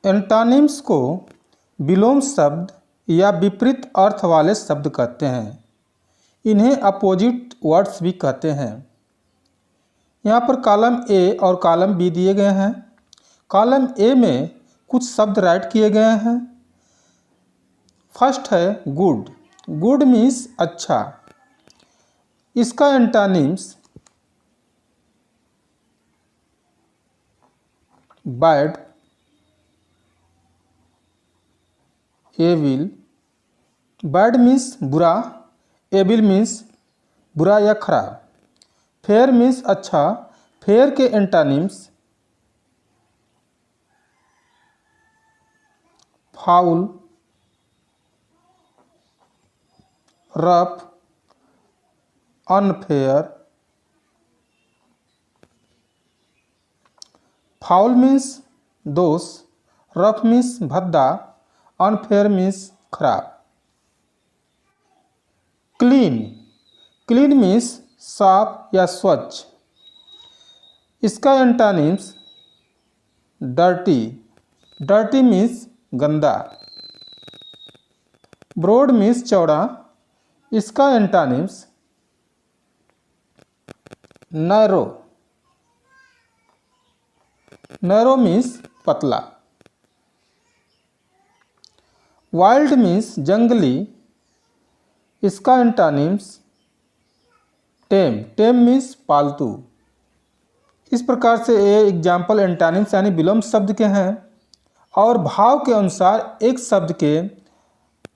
Antonyms को विलोम शब्द या विपरीत अर्थ वाले शब्द कहते हैं। इन्हें अपोजिट वर्ड्स भी कहते हैं। यहाँ पर कॉलम ए और कॉलम बी दिए गए हैं। कॉलम ए में कुछ शब्द राइट किए गए हैं। फर्स्ट है गुड। गुड मीन्स अच्छा। इसका antonyms bad, evil. Bad means बुरा, एविल मीन्स बुरा या खराब। फेयर मीन्स अच्छा। फेयर के antonyms foul, rough, unfair. Foul means दोष, रफ मीन्स भद्दा, अनफेयर मीन्स खराब। क्लीन। क्लीन मीन्स साफ या स्वच्छ। इसका एंटोनिम्स डर्टी। डर्टी मीन्स गंदा। ब्रॉड मीन्स चौड़ा। इसका एंटोनिम्स नैरो। नैरो मीन्स पतला। वाइल्ड मीन्स जंगली। इसका एंटोनिम्स टेम। टेम मीन्स पालतू। इस प्रकार से ये एग्जाम्पल एंटोनिम्स यानी विलोम शब्द के हैं। और भाव के अनुसार एक शब्द के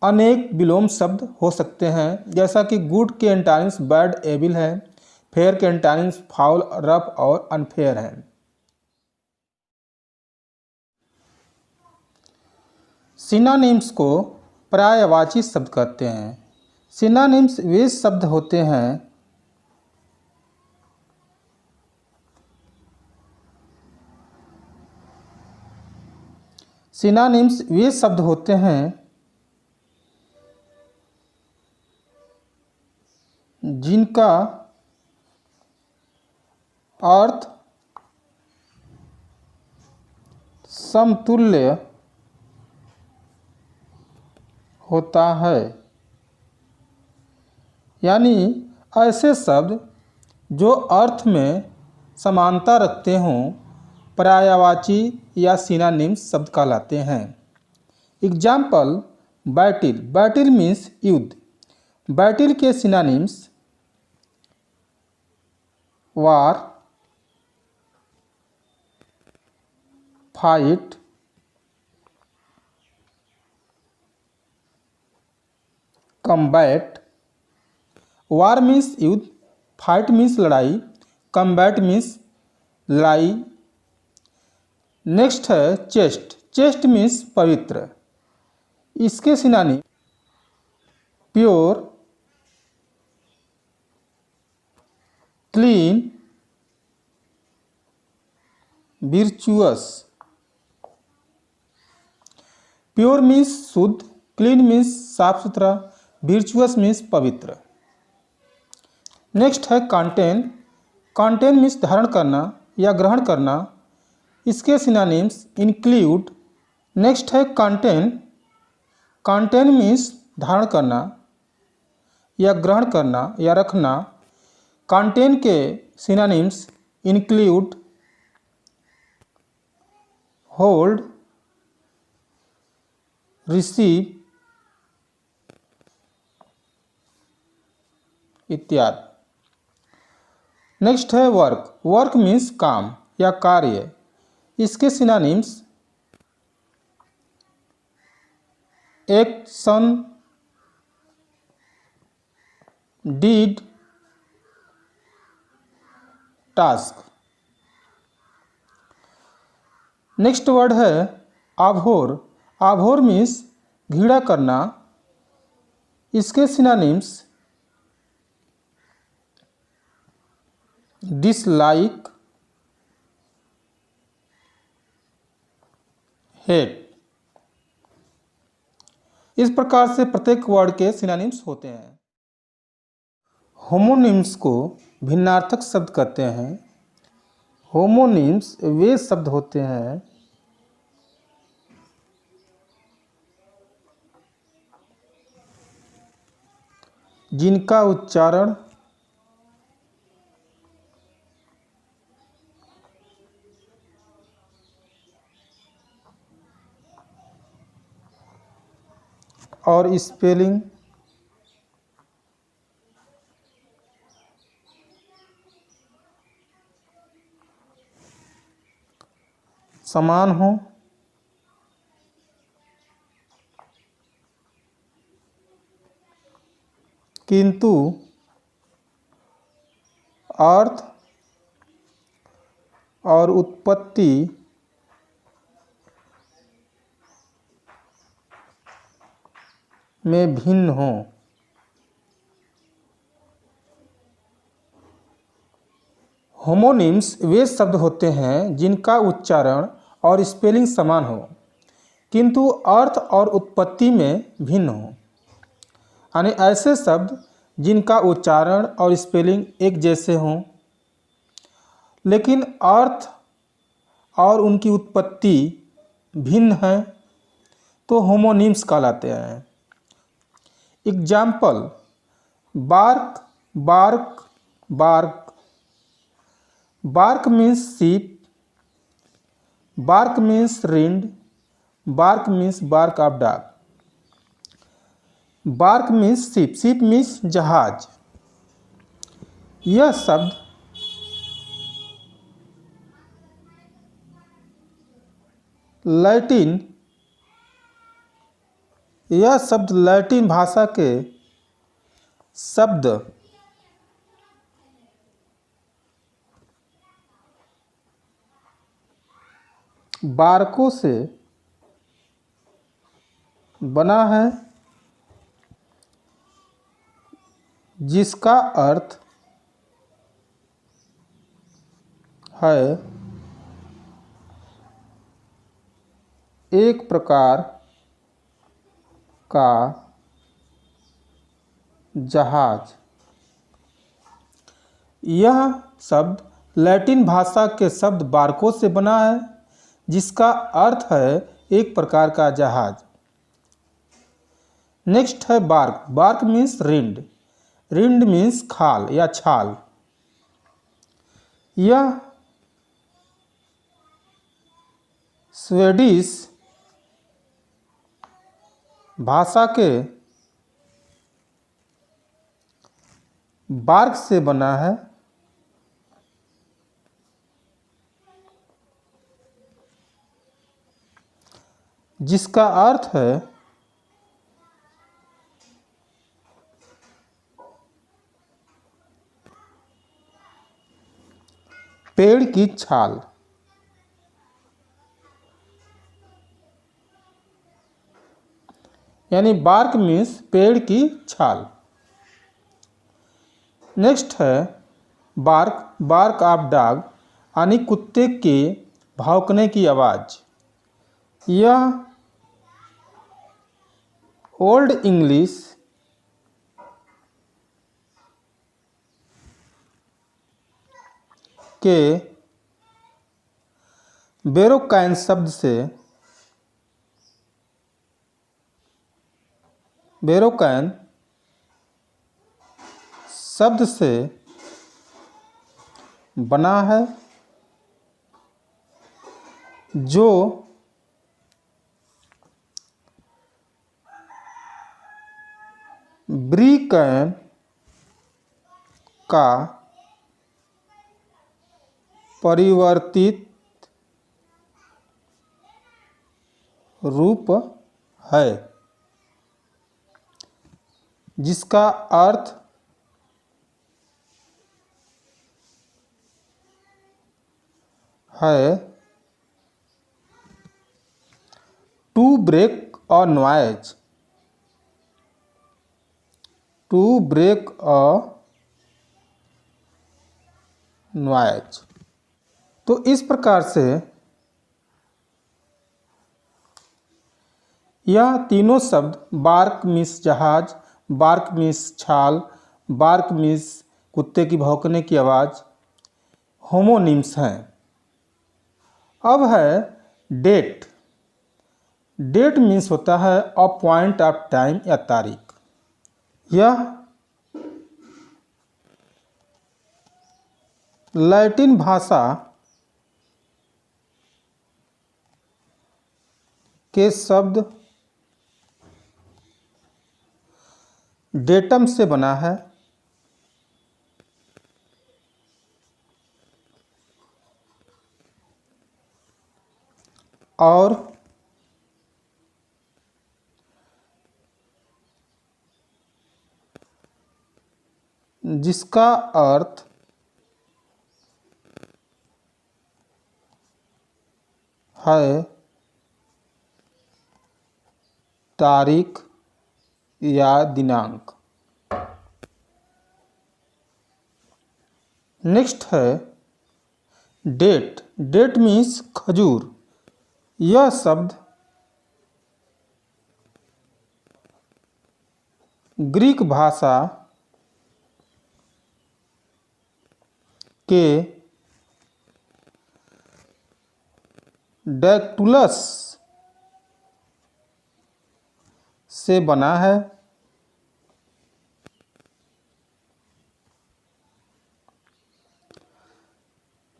अनेक विलोम शब्द हो सकते हैं, जैसा कि गुड के एंटोनिम्स बैड, एविल है। फेयर के एंटोनिम्स फाउल, रफ और अनफेयर है। सिनोनिम्स को पर्यायवाची शब्द कहते हैं। सिनोनिम्स वे शब्द होते हैं सिनोनिम्स वे शब्द होते हैं जिनका अर्थ समतुल्य होता है, यानी ऐसे शब्द जो अर्थ में समानता रखते हों पर्यायवाची या सिनोनिम्स शब्द कहलाते हैं। Example battle. बैटिल मीन्स युद्ध। बैटिल के synonyms war, fight, combat. War means युद्ध, फाइट मीन्स लड़ाई, कम्बैट मीन्स लड़ाई। नेक्स्ट है चेस्ट। चेस्ट मीन्स पवित्र। इसके synonym pure, clean, virtuous. Pure means शुद्ध, क्लीन मीन्स साफ सुथरा, विर्चुअस मीन्स पवित्र। नेक्स्ट है कंटेन। कंटेन मीन्स धारण करना या ग्रहण करना। इसके सिनोनिम्स इंक्लूड। नेक्स्ट है कंटेन। कंटेन मीन्स धारण करना या ग्रहण करना या रखना। कंटेन के सिनोनिम्स इंक्लूड, होल्ड, रिसीव इत्यादि। नेक्स्ट है वर्क। वर्क मीन्स काम या कार्य। इसके synonyms action, deed, task. Next word है आभोर। आभोर मीन्स घृणा करना। इसके सिनोनिम्स डिसलाइक, हेट। इस प्रकार से प्रत्येक वर्ड के सिनोनिम्स होते हैं। होमोनिम्स को भिन्नार्थक शब्द कहते हैं। होमोनिम्स वे शब्द होते हैं जिनका उच्चारण और स्पेलिंग समान हो, किंतु अर्थ और उत्पत्ति में भिन्न हो। होमोनिम्स वे शब्द होते हैं जिनका उच्चारण और स्पेलिंग समान हो किंतु अर्थ और उत्पत्ति में भिन्न हो, यानी ऐसे शब्द जिनका उच्चारण और स्पेलिंग एक जैसे हों लेकिन अर्थ और उनकी उत्पत्ति भिन्न है तो होमोनिम्स कहलाते हैं। Example: bark, bark, bark. Bark means sheep, bark means rind, bark means bark of dog, bark means ship, ship means जहाज। यह शब्द लैटिन भाषा के शब्द बार्को से बना है जिसका अर्थ है एक प्रकार का जहाज। यह शब्द लैटिन भाषा के शब्द बार्को से बना है जिसका अर्थ है एक प्रकार का जहाज। नेक्स्ट है bark, bark means rind, rind means खाल या छाल। यह स्वीडिश भाषा के बार्क से बना है जिसका अर्थ है पेड़ की छाल। यानी बार्क मीन्स पेड़ की छाल। नेक्स्ट है बार्क, बार्क ऑफ डॉग, यानी कुत्ते के भौंकने की आवाज़। यह ओल्ड इंग्लिश के बेरोकैन शब्द से बना है जो ब्रिकैन का परिवर्तित रूप है जिसका अर्थ है to break a noise, to break a noise. तो इस प्रकार से यह तीनों शब्द बार्क मीन्स जहाज, बार्क मीन्स छाल, बार्क मीन्स कुत्ते की भौंकने की आवाज़ होमोनिम्स हैं। अब है डेट। डेट मीन्स होता है अ पॉइंट ऑफ टाइम या तारीख। यह लैटिन भाषा के शब्द डेटम से बना है। और जिसका अर्थ है तारीख या दिनांक। नेक्स्ट है डेट। डेट मीन्स खजूर। यह शब्द ग्रीक भाषा के डैक्टुलस से बना है।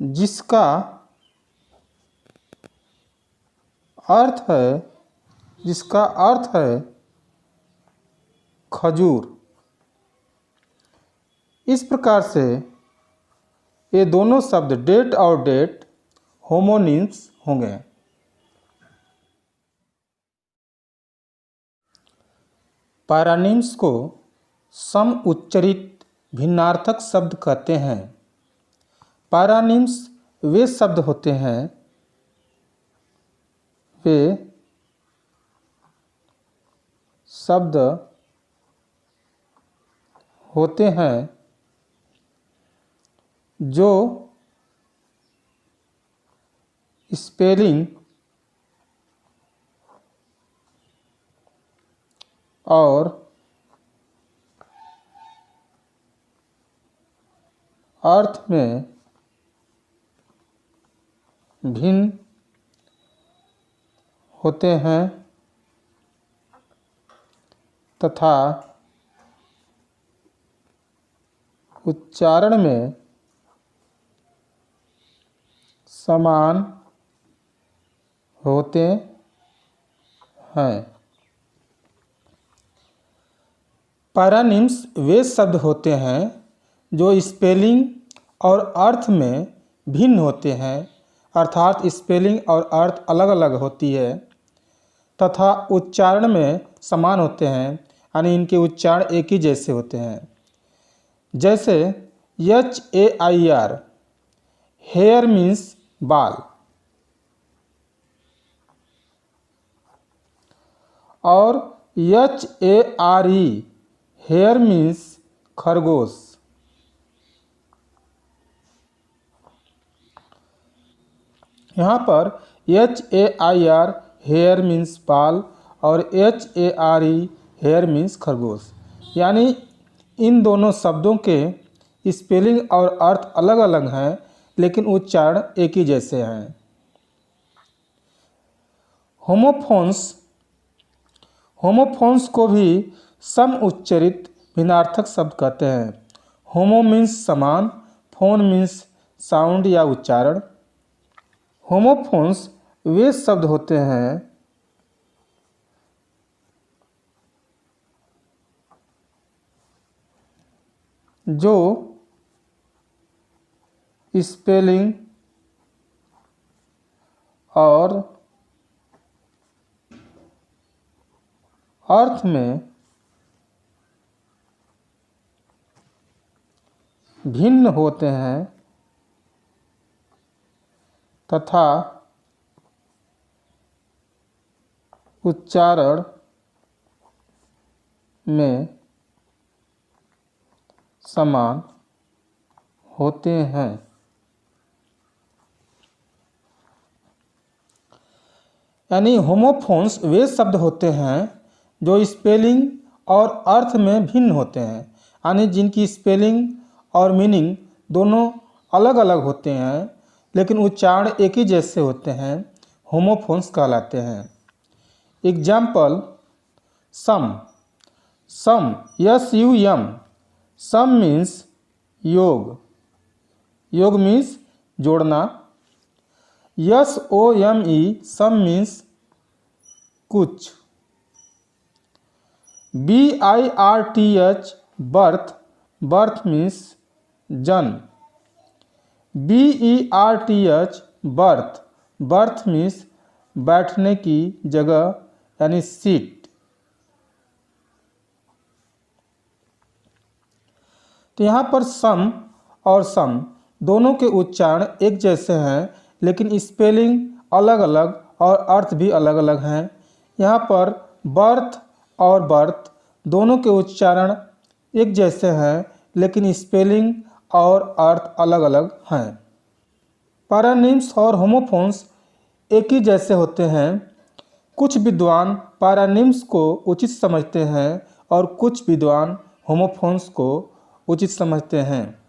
जिसका अर्थ है खजूर। इस प्रकार से ये दोनों शब्द डेट और डेट होमोनिम्स होंगे। पैरानिम्स को सम उच्चरित भिन्नार्थक शब्द कहते हैं। पैरानिम्स वे शब्द होते हैं जो स्पेलिंग और अर्थ में भिन्न होते हैं तथा उच्चारण में समान होते हैं। पैरानिम्स वे शब्द होते हैं जो स्पेलिंग और अर्थ में भिन्न होते हैं, अर्थात स्पेलिंग और अर्थ अलग अलग होती है तथा उच्चारण में समान होते हैं, यानी इनके उच्चारण एक ही जैसे होते हैं। जैसे HAIR, हेयर मीन्स बाल, और HARE, हेयर मीन्स खरगोश। यहाँ पर HAIR हेयर मीन्स बाल और HARE हेयर मीन्स खरगोश, यानी इन दोनों शब्दों के स्पेलिंग और अर्थ अलग अलग हैं लेकिन उच्चारण एक ही जैसे हैं। होमोफोन्स को भी सम उच्चरित भिन्नार्थक शब्द कहते हैं। होमो मीन्स समान, फोन मीन्स साउंड या उच्चारण। होमोफोन्स वे शब्द होते हैं जो स्पेलिंग और अर्थ में भिन्न होते हैं तथा उच्चारण में समान होते हैं। यानी होमोफोन्स वे शब्द होते हैं जो स्पेलिंग और अर्थ में भिन्न होते हैं, यानी जिनकी स्पेलिंग और मीनिंग दोनों अलग अलग होते हैं लेकिन उच्चारण एक ही जैसे होते हैं, होमोफोन्स कहलाते हैं। Example sum. SUM, sum means योग, योग मीन्स जोड़ना। SOME सम मीन्स कुछ। BIRTH बर्थ, बर्थ मीन्स जन्म। BERTH बर्थ, बर्थ मीन्स बैठने की जगह यानी सीट। तो यहाँ पर सम और सम दोनों के उच्चारण एक जैसे हैं, लेकिन स्पेलिंग अलग अलग और अर्थ भी अलग अलग हैं। यहाँ पर बर्थ और बर्थ दोनों के उच्चारण एक जैसे हैं, लेकिन स्पेलिंग और अर्थ अलग अलग हैं। पैरानिम्स और होमोफोन्स एक ही जैसे होते हैं। कुछ विद्वान पैरानिम्स को उचित समझते हैं और कुछ विद्वान होमोफोन्स को उचित समझते हैं।